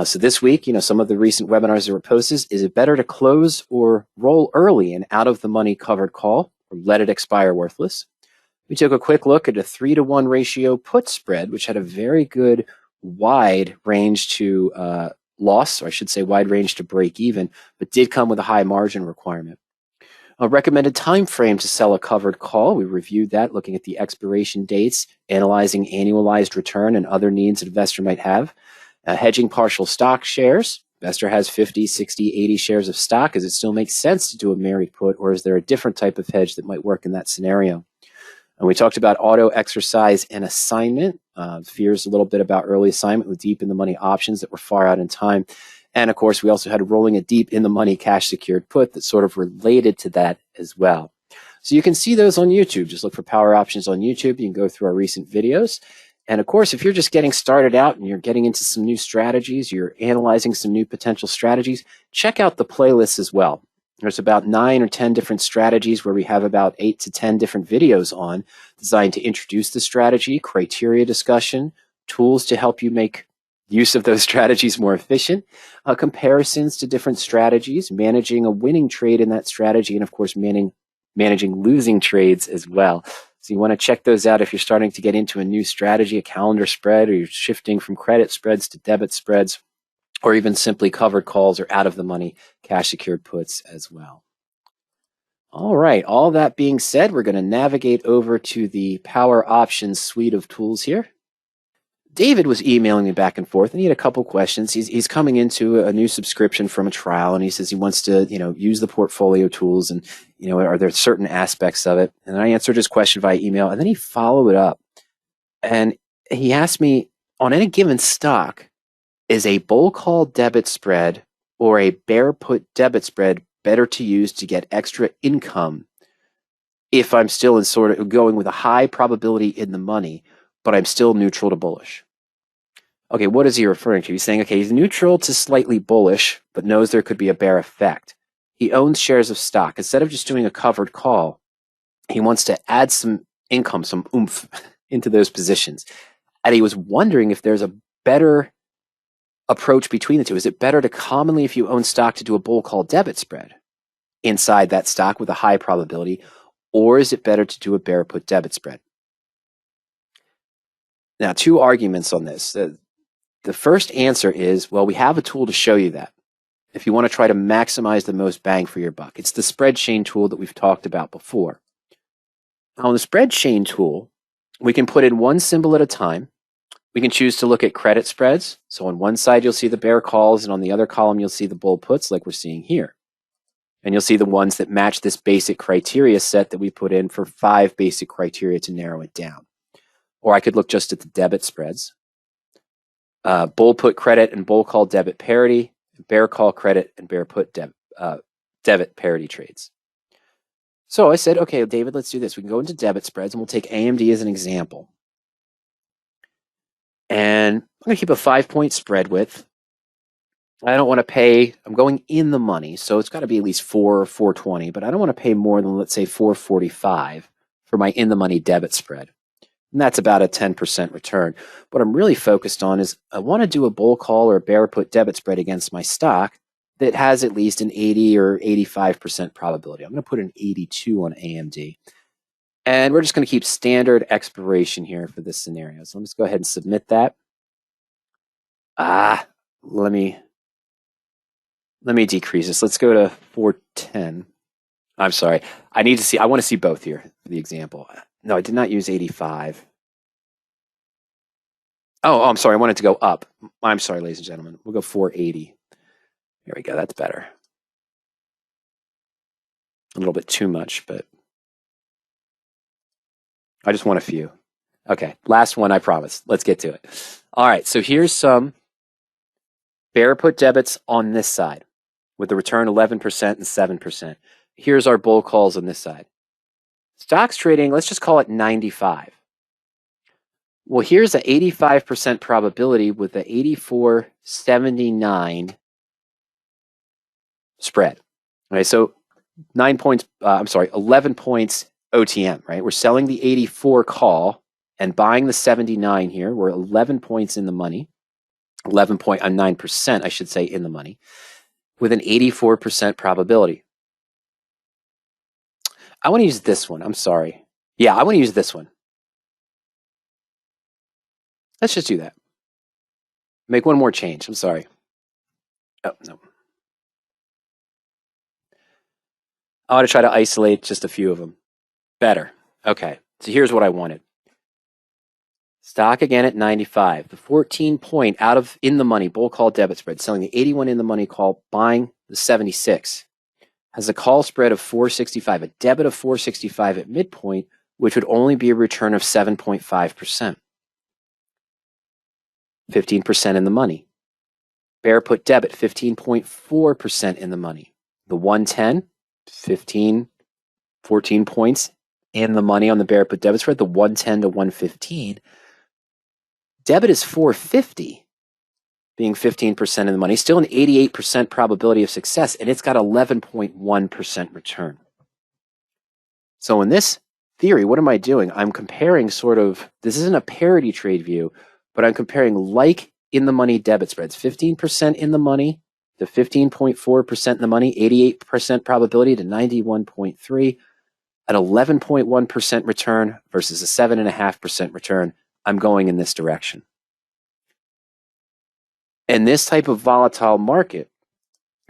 So this week, some of the recent webinars that were posted, is it better to close or roll early an out-of-the-money covered call or let it expire worthless? We took a quick look at a 3-to-1 ratio put spread, which had a very good wide range to loss, or I should say wide range to break even, but did come with a high margin requirement. A recommended time frame to sell a covered call. We reviewed that, looking at the expiration dates, analyzing annualized return and other needs an investor might have. Hedging partial stock shares. Investor has 50, 60, 80 shares of stock. Does it still make sense to do a married put, or is there a different type of hedge that might work in that scenario? And we talked about auto exercise and assignment. Fears a little bit about early assignment with deep in the money options that were far out in time. And of course, we also had rolling a deep in the money cash secured put that sort of related to that as well. So you can see those on YouTube. Just look for Power Options on YouTube. You can go through our recent videos. And of course, if you're just getting started out and you're getting into some new strategies, you're analyzing some new potential strategies, check out the playlists as well. There's about 9 or 10 different strategies where we have about 8 to 10 different videos on, designed to introduce the strategy, criteria discussion, tools to help you make use of those strategies more efficient, comparisons to different strategies, managing a winning trade in that strategy, and of course, managing losing trades as well. So you want to check those out if you're starting to get into a new strategy, a calendar spread, or you're shifting from credit spreads to debit spreads, or even simply covered calls or out of the money cash secured puts as well. All right, all that being said, we're going to navigate over to the Power Options suite of tools here. David was emailing me back and forth, and he had a couple questions. He's coming into a new subscription from a trial, and he says he wants to, use the portfolio tools, and are there certain aspects of it? And I answered his question via email, and then he followed up, and he asked me, on any given stock, is a bull call debit spread or a bear put debit spread better to use to get extra income if I'm still in sort of going with a high probability in the money, but I'm still neutral to bullish? Okay, what is he referring to? He's saying, okay, he's neutral to slightly bullish, but knows there could be a bear effect. He owns shares of stock. Instead of just doing a covered call, he wants to add some income, some oomph into those positions. And he was wondering if there's a better approach between the two. Is it better to commonly, if you own stock, to do a bull call debit spread inside that stock with a high probability, or is it better to do a bear put debit spread? Now, 2 arguments on this. The first answer is, well, we have a tool to show you that if you want to try to maximize the most bang for your buck. It's the spread chain tool that we've talked about before. On the spread chain tool, we can put in one symbol at a time. We can choose to look at credit spreads. So on one side, you'll see the bear calls, and on the other column, you'll see the bull puts like we're seeing here. And you'll see the ones that match this basic criteria set that we put in for 5 basic criteria to narrow it down. Or I could look just at the debit spreads. Bull put credit and bull call debit parity, bear call credit and bear put debit parity trades. So I said, okay, David, let's do this. We can go into debit spreads, and we'll take AMD as an example. And I'm going to keep a 5-point spread width. I don't want to pay, I'm going in the money, so it's got to be at least 4 or 420, but I don't want to pay more than, let's say, 445 for my in the money debit spread. And that's about a 10% return. What I'm really focused on is I want to do a bull call or a bear put debit spread against my stock that has at least an 80 or 85% probability. I'm going to put an 82 on AMD. And we're just going to keep standard expiration here for this scenario. So let's go ahead and submit that. Let me decrease this. Let's go to 410. I'm sorry. I want to see both here for the example. No, I did not use 85. Oh, I'm sorry. I wanted to go up. I'm sorry, ladies and gentlemen. We'll go 480. There we go. That's better. A little bit too much, but I just want a few. Okay, last one, I promise. Let's get to it. All right, so here's some bear put debits on this side with the return 11% and 7%. Here's our bull calls on this side. Stocks trading, let's just call it 95. Well, here's an 85% probability with the 84.79 spread. All right, so 11 points OTM, right? We're selling the 84 call and buying the 79 here. We're 11 points in the money. 11.9%, I should say, in the money, with an 84% probability. I want to use this one. I'm sorry. Yeah, I want to use this one. Let's just do that. Make one more change. I'm sorry. Oh, no. I want to try to isolate just a few of them. Better. Okay, so here's what I wanted. Stock again at 95. The 14 point out of in the money bull call debit spread, selling the 81 in the money call, buying the 76. Has a call spread of 465, a debit of 465 at midpoint, which would only be a return of 7.5%. 15% in the money. Bear Put Debit, 15.4% in the money. The 110, 14 points in the money on the Bear Put Debit spread. The 110 to 115. Debit is 450, being 15% in the money. Still an 88% probability of success, and it's got 11.1% return. So in this theory, what am I doing? I'm comparing this isn't a parity trade view, but I'm comparing like in the money debit spreads, 15% in the money to 15.4% in the money, 88% probability to 91.3, at 11.1% return versus a 7.5% return. I'm going in this direction. In this type of volatile market,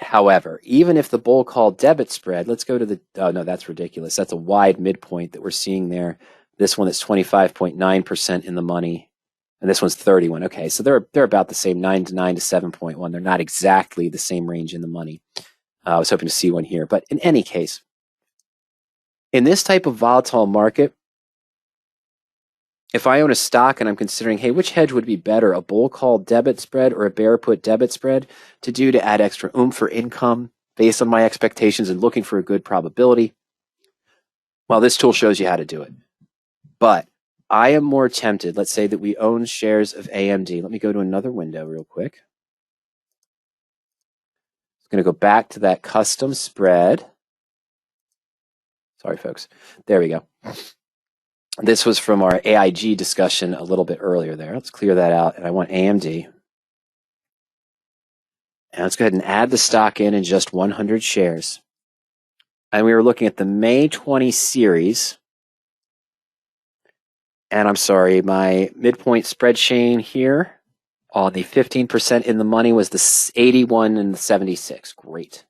however, even if the bull call debit spread, let's go to the, oh no, that's ridiculous. That's a wide midpoint that we're seeing there. This one is 25.9% in the money, and this one's 31. Okay, so they're about the same, 9 to 7.1. They're not exactly the same range in the money. I was hoping to see one here, but in any case, in this type of volatile market, if I own a stock and I'm considering, hey, which hedge would be better, a bull call debit spread or a bear put debit spread to do to add extra oomph for income based on my expectations and looking for a good probability? Well, this tool shows you how to do it. But I am more tempted. Let's say that we own shares of AMD. Let me go to another window real quick. I'm going to go back to that custom spread. Sorry, folks. There we go. This was from our AIG discussion a little bit earlier there. Let's clear that out. And I want AMD. And let's go ahead and add the stock in just 100 shares. And we were looking at the May 20 series. And I'm sorry, my midpoint spread chain here on the 15% in the money was the 81 and the 76. Great.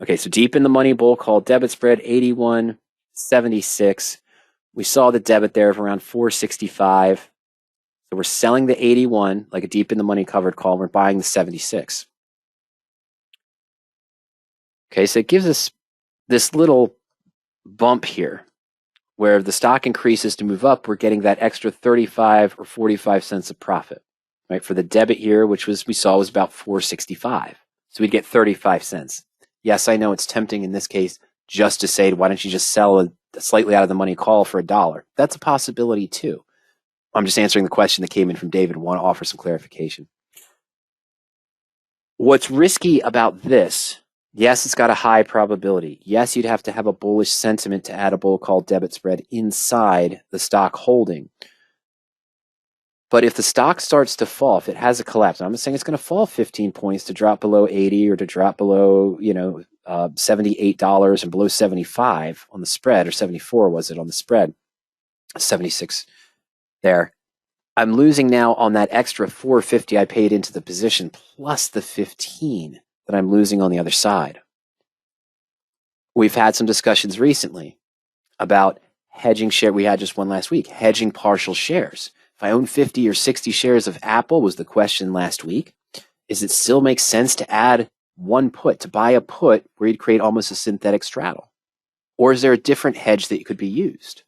Okay, so deep in the money bull call debit spread, 81, 76. We saw the debit there of around 465. So we're selling the 81, like a deep in the money covered call. We're buying the 76. Okay, so it gives us this little bump here where the stock increases to move up, we're getting that extra 35 or 45 cents of profit, right? For the debit here, which we saw was about 465. So we'd get 35 cents. Yes, I know it's tempting in this case just to say, why don't you just sell a slightly out of the money call for $1? That's a possibility too. I'm just answering the question that came in from David and want to offer some clarification. What's risky about this? Yes, it's got a high probability. Yes, you'd have to have a bullish sentiment to add a bull call debit spread inside the stock holding. But if the stock starts to fall, if it has a collapse, I'm not saying it's going to fall 15 points to drop below 80 or to drop below, $78 and below 75 on the spread, or 74 was it on the spread, 76 there. I'm losing now on that extra 450 I paid into the position plus the 15 that I'm losing on the other side. We've had some discussions recently about hedging share. We had just one last week, hedging partial shares. If I own 50 or 60 shares of Apple was the question last week. Is it still make sense to add one put, to buy a put where you'd create almost a synthetic straddle? Or is there a different hedge that could be used?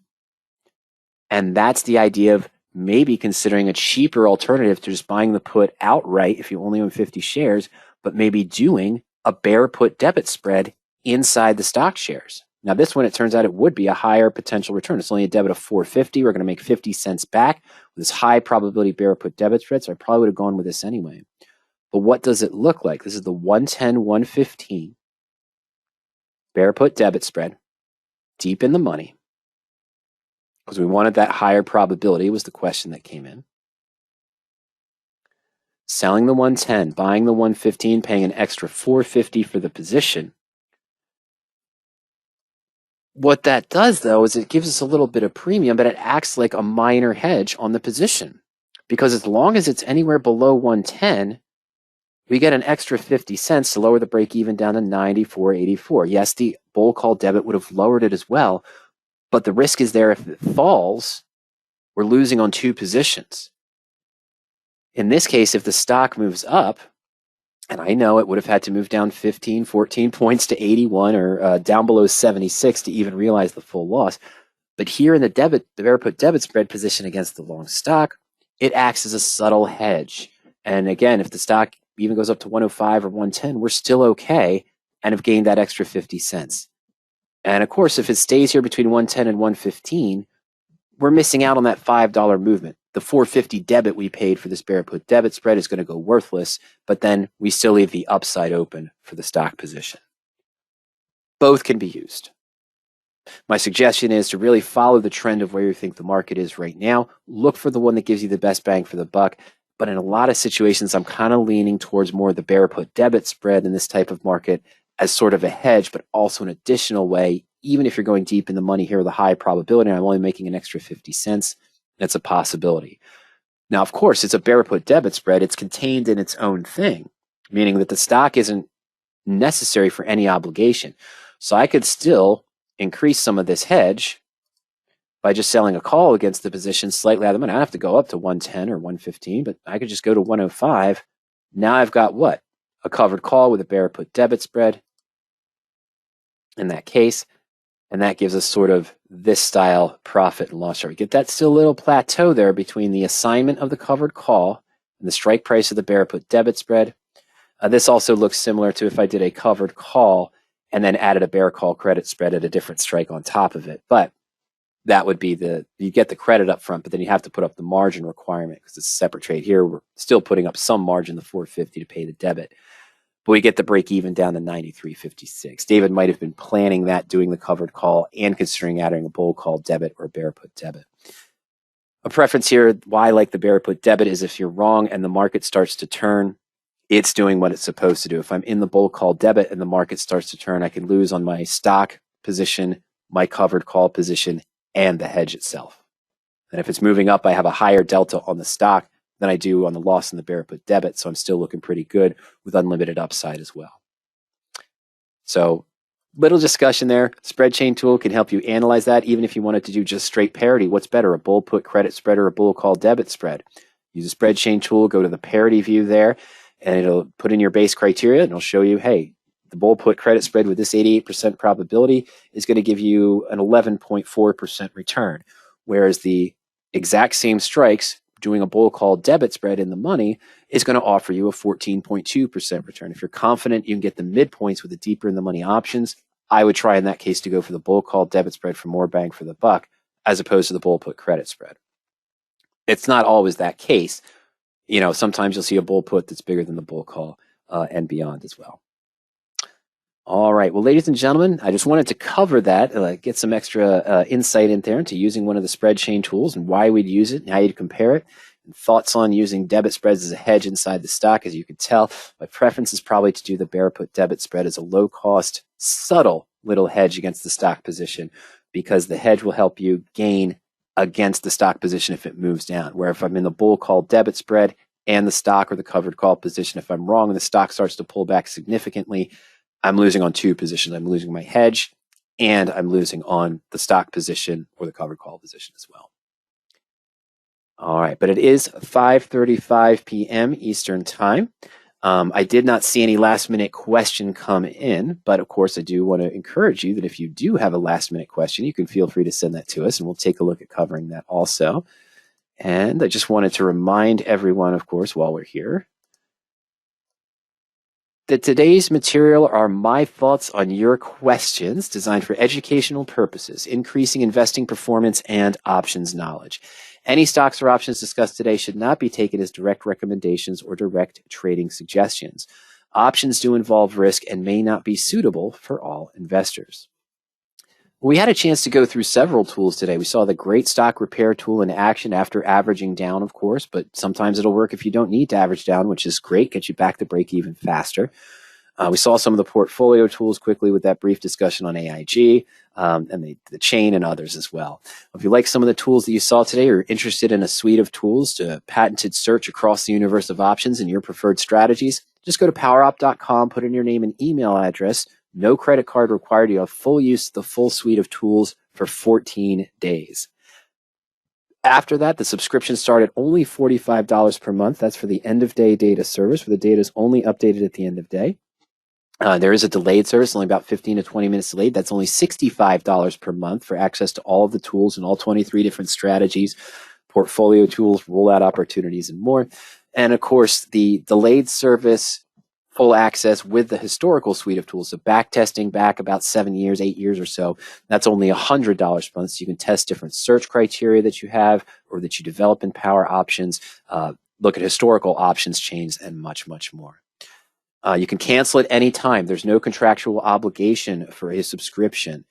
And that's the idea of maybe considering a cheaper alternative to just buying the put outright if you only own 50 shares, but maybe doing a bear put debit spread inside the stock shares. Now, this one, it turns out it would be a higher potential return. It's only a debit of 450. We're going to make 50 cents back with this high probability bear put debit spread, so I probably would have gone with this anyway. But what does it look like? This is the 110, 115 bear put debit spread, deep in the money, because we wanted that higher probability was the question that came in. selling the 110, buying the 115, paying an extra $4.50 for the position. What that does, though, is it gives us a little bit of premium, but it acts like a minor hedge on the position. Because as long as it's anywhere below 110, we get an extra 50 cents to lower the break even down to 94.84. Yes, the bull call debit would have lowered it as well, but the risk is there if it falls, we're losing on two positions. In this case, if the stock moves up, and I know it would have had to move down 15, 14 points to 81 or down below 76 to even realize the full loss. But here in the Bear Put Debit spread position against the long stock, it acts as a subtle hedge. And again, if the stock even goes up to 105 or 110, we're still okay and have gained that extra 50 cents. And of course, if it stays here between 110 and 115, we're missing out on that $5 movement. The $4.50 debit we paid for this Bear Put Debit spread is going to go worthless, but then we still leave the upside open for the stock position. Both can be used. My suggestion is to really follow the trend of where you think the market is right now. Look for the one that gives you the best bang for the buck. But in a lot of situations, I'm kind of leaning towards more of the Bear Put Debit spread in this type of market as sort of a hedge, but also an additional way. Even if you're going deep in the money here with a high probability, and I'm only making an extra 50 cents, that's a possibility. Now, of course, it's a Bear Put Debit spread. It's contained in its own thing, meaning that the stock isn't necessary for any obligation. So I could still increase some of this hedge by just selling a call against the position slightly out of the money. I don't have to go up to 110 or 115, but I could just go to 105. Now I've got what? A covered call with a Bear Put Debit spread in that case. And that gives us sort of this style profit and loss chart. We get that still little plateau there between the assignment of the covered call and the strike price of the Bear Put Debit spread. This also looks similar to if I did a covered call and then added a bear call credit spread at a different strike on top of it. But that would be you get the credit up front, but then you have to put up the margin requirement because it's a separate trade. Here, we're still putting up some margin, the $4.50 to pay the debit. But we get the break even down to 93.56. David might have been planning that, doing the covered call and considering adding a bull call debit or Bear Put Debit. A preference here, why I like the Bear Put Debit, is if you're wrong and the market starts to turn, it's doing what it's supposed to do. If I'm in the bull call debit and the market starts to turn, I can lose on my stock position, my covered call position, and the hedge itself. And if it's moving up, I have a higher delta on the stock than I do on the loss in the Bear Put Debit, so I'm still looking pretty good with unlimited upside as well. So little discussion there. Spread chain tool can help you analyze that, even if you wanted to do just straight parity. What's better, a bull put credit spread or a bull call debit spread? Use a spread chain tool, go to the parity view there, and it'll put in your base criteria, and it'll show you, hey, the bull put credit spread with this 88% probability is going to give you an 11.4% return, whereas the exact same strikes doing a bull call debit spread in the money is going to offer you a 14.2% return. If you're confident you can get the midpoints with the deeper in the money options, I would try in that case to go for the bull call debit spread for more bang for the buck, as opposed to the bull put credit spread. It's not always that case. You know, sometimes you'll see a bull put that's bigger than the bull call and beyond as well. All right. Well, ladies and gentlemen, I just wanted to cover that, get some extra insight in there into using one of the spread chain tools and why we'd use it and how you'd compare it. And thoughts on using debit spreads as a hedge inside the stock. As you can tell, my preference is probably to do the Bear Put Debit spread as a low-cost, subtle little hedge against the stock position, because the hedge will help you gain against the stock position if it moves down. Where if I'm in the bull call debit spread and the stock or the covered call position, if I'm wrong and the stock starts to pull back significantly, I'm losing on two positions. I'm losing my hedge and I'm losing on the stock position or the covered call position as well. All right, but it is 5:35 p.m. Eastern Time. I did not see any last-minute question come in, but of course I do want to encourage you that if you do have a last-minute question, you can feel free to send that to us, and we'll take a look at covering that also. And I just wanted to remind everyone, of course, while we're here, that today's material are my thoughts on your questions designed for educational purposes, increasing investing performance and options knowledge. Any stocks or options discussed today should not be taken as direct recommendations or direct trading suggestions. Options do involve risk and may not be suitable for all investors. We had a chance to go through several tools today. We saw the great stock repair tool in action after averaging down, of course, but sometimes it'll work if you don't need to average down, which is great, get you back to break even faster. We saw some of the portfolio tools quickly with that brief discussion on AIG and the chain and others as well. If you like some of the tools that you saw today or are interested in a suite of tools to patented search across the universe of options and your preferred strategies, just go to PowerOp.com, put in your name and email address. No credit card required. You have full use of the full suite of tools for 14 days. After that, the subscription started only $45 per month. That's for the end-of-day data service, where the data is only updated at the end of day. There is a delayed service, only about 15 to 20 minutes delayed. That's only $65 per month for access to all of the tools and all 23 different strategies, portfolio tools, rollout opportunities, and more. And of course, the delayed service, full access with the historical suite of tools, so back testing back about 7 years, 8 years or so, that's only $100 per month. So you can test different search criteria that you have or that you develop in PowerOptions, look at historical options chains, and much, much more. You can cancel at any time. There's no contractual obligation for a subscription.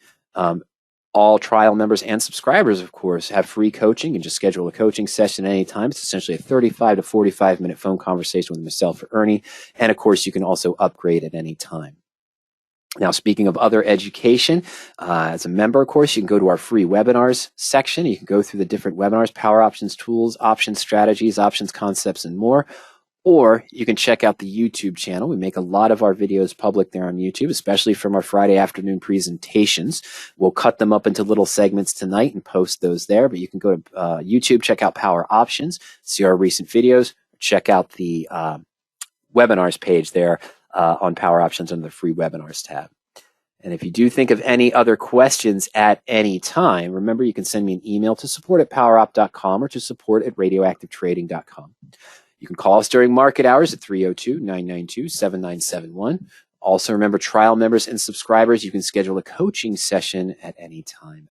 All trial members and subscribers, of course, have free coaching. You can just schedule a coaching session at any time. It's essentially a 35 to 45-minute phone conversation with myself or Ernie. And, of course, you can also upgrade at any time. Now, speaking of other education, as a member, of course, you can go to our free webinars section. You can go through the different webinars, Power Options tools, options strategies, options concepts, and more. Or you can check out the YouTube channel. We make a lot of our videos public there on YouTube, especially from our Friday afternoon presentations. We'll cut them up into little segments tonight and post those there. But you can go to YouTube, check out Power Options, see our recent videos, check out the webinars page there on Power Options under the free webinars tab. And if you do think of any other questions at any time, remember you can send me an email to support@powerop.com or to support@radioactivetrading.com. You can call us during market hours at 302-992-7971. Also, remember, trial members and subscribers, you can schedule a coaching session at any time